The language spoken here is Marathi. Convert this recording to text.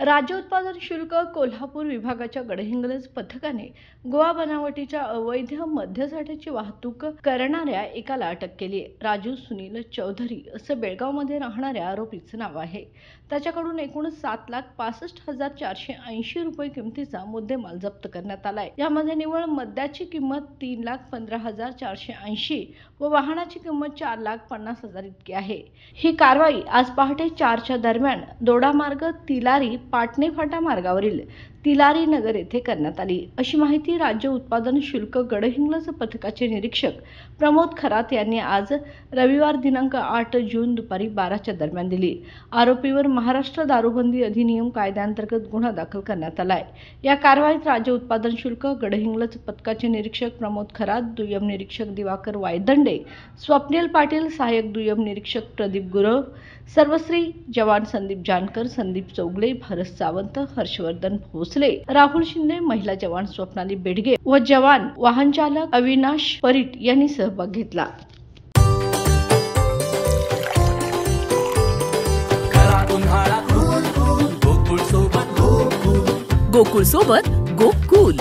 राज्य उत्पादन शुल्क कोल्हापूर विभागाच्या गडहिंग्लज पथकाने गोवा बनावटीच्या अवैध मद्यासाठीची वाहतूक करणाऱ्या एकाला अटक केली आहे। राजू सुनील चौधरी असं बेळगावमध्ये राहणाऱ्या आरोपीचं नाव आहे। त्याच्याकडून एकूण 7,65,480 रुपये किमतीचा मुद्देमाल जप्त करण्यात आलाय। यामध्ये निव्वळ मद्याची किंमत 3,15,480 व वाहनाची किंमत 4,50,000 इतकी आहे। ही कारवाई आज पहाटे 4च्या दरम्यान दोडामार्ग तिलारी पाटणे फाटा मार्गावरील तिलारी नगर येथे करण्यात आली, अशी माहिती राज्य उत्पादन शुल्क गडहिंग्लज पथकाचे निरीक्षक प्रमोद खरात यांनी आज रविवार दिनांक 8 जून दुपारी 12च्या दरम्यान दिली। आरोपीवर महाराष्ट्र दारूबंदी अधिनियम कायद्याअंतर्गत गुन्हा दाखल करण्यात आलाय। या कारवाईत राज्य उत्पादन शुल्क गडहिंग्लज पथकाचे निरीक्षक प्रमोद खरात, दुय्यम निरीक्षक दिवाकर वायदंडे, स्वप्नील पाटील, सहाय्यक दुय्यम निरीक्षक प्रदीप गुरव, सर्वश्री जवान संदीप जानकर, संदीप चौगले, भरत सावंत, हर्षवर्धन भोसले, राहुल शिंदे, महिला जवान स्वप्नाली बेडगे व जवान वाहन चालक अविनाश परीट यांनी सहभाग घेतला। गोकुळ सोबत गो कूल।